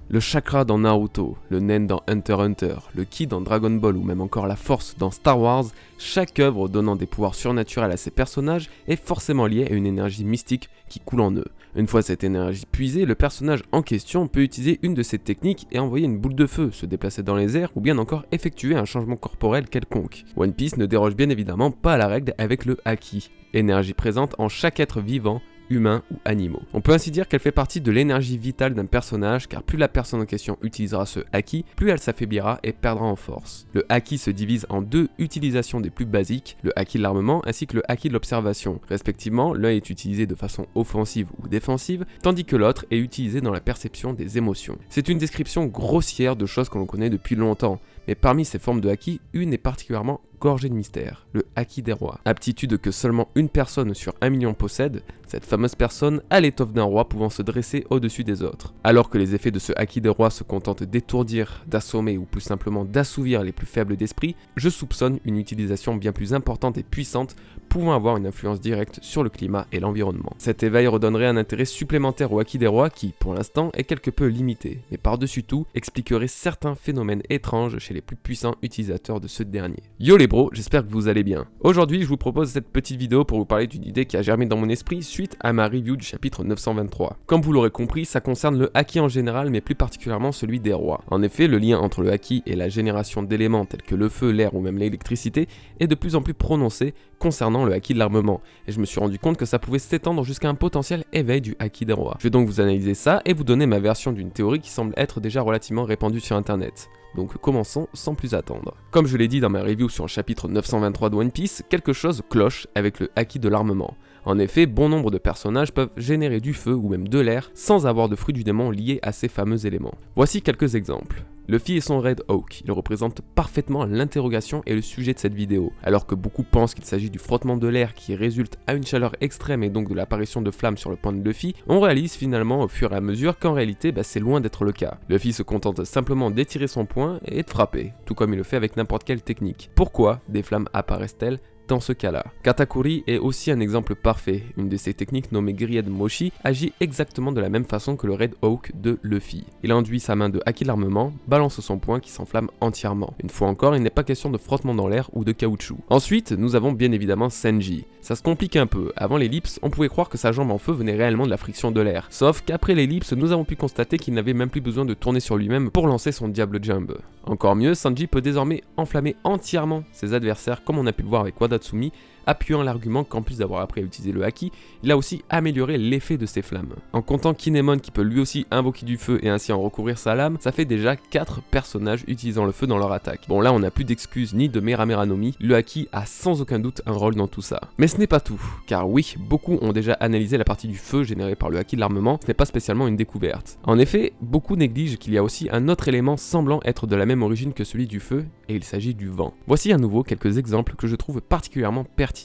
Le chakra dans Naruto, le nen dans Hunter x Hunter, le ki dans Dragon Ball ou même encore la force dans Star Wars, chaque œuvre donnant des pouvoirs surnaturels à ses personnages est forcément liée à une énergie mystique qui coule en eux. Une fois cette énergie puisée, le personnage en question peut utiliser une de ces techniques et envoyer une boule de feu, se déplacer dans les airs ou bien encore effectuer un changement corporel quelconque. One Piece ne déroge bien évidemment pas à la règle avec le haki, énergie présente en chaque être vivant, humains ou animaux. On peut ainsi dire qu'elle fait partie de l'énergie vitale d'un personnage car plus la personne en question utilisera ce haki, plus elle s'affaiblira et perdra en force. Le haki se divise en deux utilisations des plus basiques, le haki de l'armement ainsi que le haki de l'observation. Respectivement, l'un est utilisé de façon offensive ou défensive, tandis que l'autre est utilisé dans la perception des émotions. C'est une description grossière de choses que l'on connaît depuis longtemps, mais parmi ces formes de haki, une est particulièrement gorgée de mystère, le haki des rois. Aptitude que seulement une personne sur 1 million possède, cette fameuse personne a l'étoffe d'un roi pouvant se dresser au-dessus des autres. Alors que les effets de ce haki des rois se contentent d'étourdir, d'assommer ou plus simplement d'assouvir les plus faibles d'esprit, je soupçonne une utilisation bien plus importante et puissante pouvant avoir une influence directe sur le climat et l'environnement. Cet éveil redonnerait un intérêt supplémentaire au haki des rois qui, pour l'instant, est quelque peu limité, mais par-dessus tout, expliquerait certains phénomènes étranges chez les plus puissants utilisateurs de ce dernier. Yo les bros, j'espère que vous allez bien. Aujourd'hui, je vous propose cette petite vidéo pour vous parler d'une idée qui a germé dans mon esprit suite à ma review du chapitre 923. Comme vous l'aurez compris, ça concerne le haki en général, mais plus particulièrement celui des rois. En effet, le lien entre le haki et la génération d'éléments tels que le feu, l'air ou même l'électricité est de plus en plus prononcé concernant le haki de l'armement, et je me suis rendu compte que ça pouvait s'étendre jusqu'à un potentiel éveil du haki des rois. Je vais donc vous analyser ça et vous donner ma version d'une théorie qui semble être déjà relativement répandue sur internet. Donc commençons sans plus attendre. Comme je l'ai dit dans ma review sur le chapitre 923 de One Piece, quelque chose cloche avec le haki de l'armement. En effet, bon nombre de personnages peuvent générer du feu ou même de l'air sans avoir de fruit du démon liés à ces fameux éléments. Voici quelques exemples. Luffy et son Red Hawk, ils représentent parfaitement l'interrogation et le sujet de cette vidéo. Alors que beaucoup pensent qu'il s'agit du frottement de l'air qui résulte à une chaleur extrême et donc de l'apparition de flammes sur le point de Luffy, on réalise finalement au fur et à mesure qu'en réalité c'est loin d'être le cas. Luffy se contente simplement d'étirer son poing et de frapper, tout comme il le fait avec n'importe quelle technique. Pourquoi des flammes apparaissent-elles dans ce cas-là? Katakuri est aussi un exemple parfait. Une de ces techniques nommée Gried Moshi agit exactement de la même façon que le Red Hawk de Luffy. Il induit sa main de haki de l'armement, balance son poing qui s'enflamme entièrement. Une fois encore, il n'est pas question de frottement dans l'air ou de caoutchouc. Ensuite, nous avons bien évidemment Sanji. Ça se complique un peu. Avant l'ellipse, on pouvait croire que sa jambe en feu venait réellement de la friction de l'air. Sauf qu'après l'ellipse, nous avons pu constater qu'il n'avait même plus besoin de tourner sur lui-même pour lancer son Diable Jump. Encore mieux, Sanji peut désormais enflammer entièrement ses adversaires comme on a pu le voir avec Wadatsumi, appuyant l'argument qu'en plus d'avoir appris à utiliser le haki, il a aussi amélioré l'effet de ses flammes. En comptant Kinemon qui peut lui aussi invoquer du feu et ainsi en recouvrir sa lame, ça fait déjà 4 personnages utilisant le feu dans leur attaque. Bon là on n'a plus d'excuses ni de Mera no Mi, le haki a sans aucun doute un rôle dans tout ça. Mais ce n'est pas tout, car oui, beaucoup ont déjà analysé la partie du feu générée par le haki de l'armement, ce n'est pas spécialement une découverte. En effet, beaucoup négligent qu'il y a aussi un autre élément semblant être de la même origine que celui du feu, et il s'agit du vent. Voici à nouveau quelques exemples que je trouve particulièrement pertinents.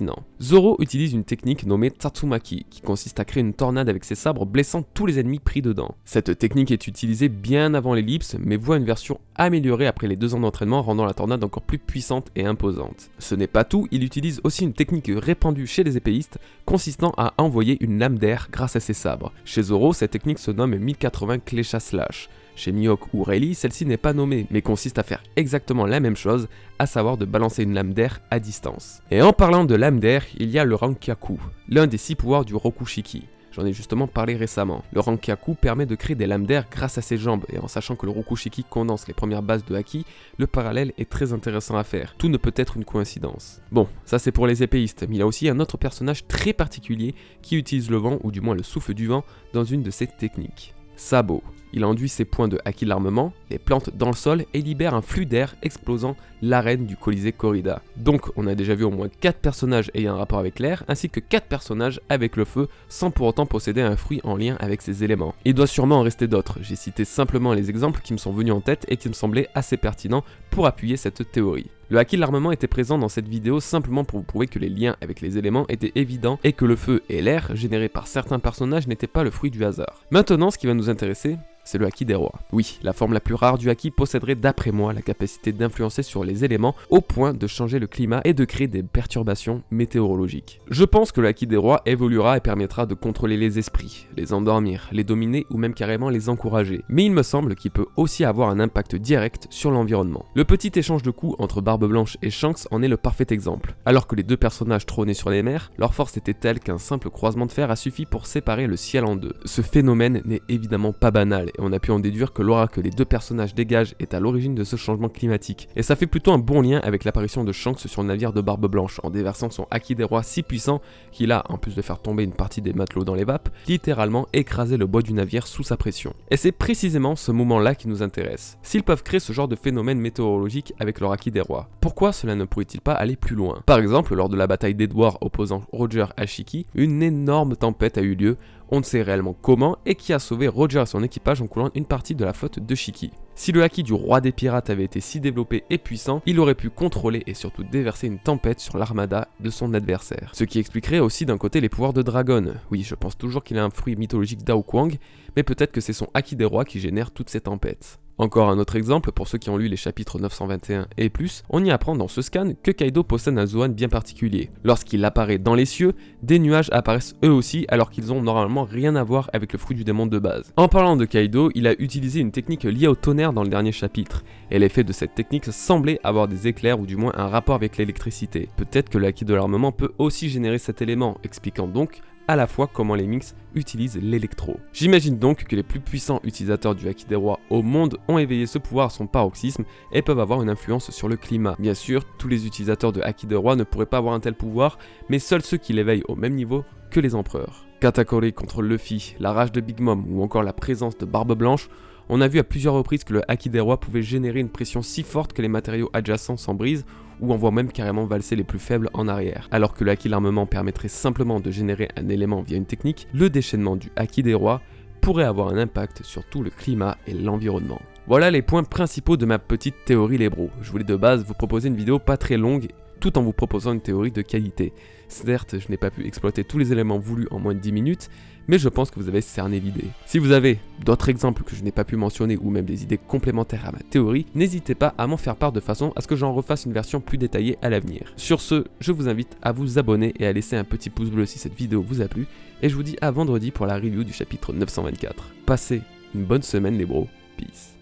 Zoro utilise une technique nommée Tatsumaki, qui consiste à créer une tornade avec ses sabres blessant tous les ennemis pris dedans. Cette technique est utilisée bien avant l'ellipse, mais voit une version améliorée après les 2 ans d'entraînement, rendant la tornade encore plus puissante et imposante. Ce n'est pas tout, il utilise aussi une technique répandue chez les épéistes, consistant à envoyer une lame d'air grâce à ses sabres. Chez Zoro, cette technique se nomme 1080 Klesha Slash. Chez Mihawk ou Rayleigh, celle-ci n'est pas nommée, mais consiste à faire exactement la même chose, à savoir de balancer une lame d'air à distance. Et en parlant de lame d'air, il y a le Rankyaku, l'un des 6 pouvoirs du Rokushiki. J'en ai justement parlé récemment. Le Rankyaku permet de créer des lames d'air grâce à ses jambes, et en sachant que le Rokushiki condense les premières bases de haki, le parallèle est très intéressant à faire. Tout ne peut être une coïncidence. Bon, ça c'est pour les épéistes, mais il y a aussi un autre personnage très particulier qui utilise le vent, ou du moins le souffle du vent, dans une de ses techniques. Sabo. Il enduit ses points de haki de l'armement, les plante dans le sol et libère un flux d'air explosant l'arène du Colisée Corrida. Donc on a déjà vu au moins 4 personnages ayant un rapport avec l'air, ainsi que 4 personnages avec le feu, sans pour autant posséder un fruit en lien avec ces éléments. Il doit sûrement en rester d'autres, j'ai cité simplement les exemples qui me sont venus en tête et qui me semblaient assez pertinents pour appuyer cette théorie. Le haki de l'armement était présent dans cette vidéo simplement pour vous prouver que les liens avec les éléments étaient évidents et que le feu et l'air générés par certains personnages n'étaient pas le fruit du hasard. Maintenant, ce qui va nous intéresser, c'est le haki des rois. Oui, la forme la plus rare du haki posséderait d'après moi la capacité d'influencer sur les éléments au point de changer le climat et de créer des perturbations météorologiques. Je pense que le haki des rois évoluera et permettra de contrôler les esprits, les endormir, les dominer ou même carrément les encourager. Mais il me semble qu'il peut aussi avoir un impact direct sur l'environnement. Le petit échange de coups entre Barbe Blanche et Shanks en est le parfait exemple. Alors que les deux personnages trônaient sur les mers, leur force était telle qu'un simple croisement de fer a suffi pour séparer le ciel en deux. Ce phénomène n'est évidemment pas banal et on a pu en déduire que l'aura que les deux personnages dégagent est à l'origine de ce changement climatique. Et ça fait plutôt un bon lien avec l'apparition de Shanks sur le navire de Barbe Blanche en déversant son haki des rois si puissant qu'il a, en plus de faire tomber une partie des matelots dans les vapes, littéralement écrasé le bois du navire sous sa pression. Et c'est précisément ce moment-là qui nous intéresse. S'ils peuvent créer ce genre de phénomène météorologique avec leur haki des rois, pourquoi cela ne pourrait-il pas aller plus loin? Par exemple, lors de la bataille d'Edward opposant Roger à Shiki, une énorme tempête a eu lieu, on ne sait réellement comment, et qui a sauvé Roger et son équipage en coulant une partie de la flotte de Shiki. Si le haki du roi des pirates avait été si développé et puissant, il aurait pu contrôler et surtout déverser une tempête sur l'armada de son adversaire. Ce qui expliquerait aussi d'un côté les pouvoirs de Dragon. Oui, je pense toujours qu'il a un fruit mythologique d'Ao Kuang, mais peut-être que c'est son haki des rois qui génère toutes ces tempêtes. Encore un autre exemple, pour ceux qui ont lu les chapitres 921 et plus, on y apprend dans ce scan que Kaido possède un Zoan bien particulier. Lorsqu'il apparaît dans les cieux, des nuages apparaissent eux aussi alors qu'ils ont normalement rien à voir avec le fruit du démon de base. En parlant de Kaido, il a utilisé une technique liée au tonnerre dans le dernier chapitre, et l'effet de cette technique semblait avoir des éclairs ou du moins un rapport avec l'électricité. Peut-être que le haki de l'armement peut aussi générer cet élément, expliquant donc à la fois comment les Minks utilisent l'électro. J'imagine donc que les plus puissants utilisateurs du haki des rois au monde ont éveillé ce pouvoir à son paroxysme et peuvent avoir une influence sur le climat. Bien sûr, tous les utilisateurs de haki des rois ne pourraient pas avoir un tel pouvoir, mais seuls ceux qui l'éveillent au même niveau que les empereurs. Katakuri contre Luffy, la rage de Big Mom ou encore la présence de Barbe Blanche, on a vu à plusieurs reprises que le haki des rois pouvait générer une pression si forte que les matériaux adjacents s'en brisent ou envoie même carrément valser les plus faibles en arrière. Alors que le haki l'armement permettrait simplement de générer un élément via une technique, le déchaînement du haki des rois pourrait avoir un impact sur tout le climat et l'environnement. Voilà les points principaux de ma petite théorie les bros. Je voulais de base vous proposer une vidéo pas très longue tout en vous proposant une théorie de qualité. Certes, je n'ai pas pu exploiter tous les éléments voulus en moins de 10 minutes, mais je pense que vous avez cerné l'idée. Si vous avez d'autres exemples que je n'ai pas pu mentionner ou même des idées complémentaires à ma théorie, n'hésitez pas à m'en faire part de façon à ce que j'en refasse une version plus détaillée à l'avenir. Sur ce, je vous invite à vous abonner et à laisser un petit pouce bleu si cette vidéo vous a plu, et je vous dis à vendredi pour la review du chapitre 924. Passez une bonne semaine les bros, peace.